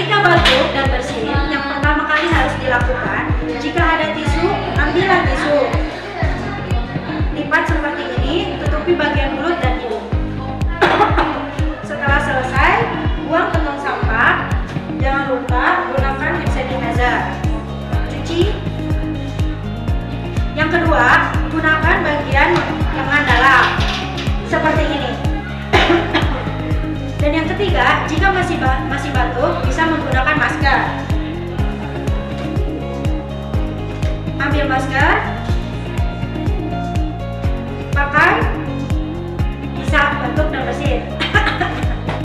Jika batuk dan bersin, yang pertama kali harus dilakukan, jika ada tisu, ambillah tisu. Lipat seperti ini, tutupi bagian mulut dan hidung. Setelah selesai, buang ke tong sampah. Jangan lupa gunakan hand sanitizer. Cuci. Yang kedua, gunakan bagian lengan dalam seperti ini. Dan yang ketiga, jika masih batuk, bisa menggunakan masker.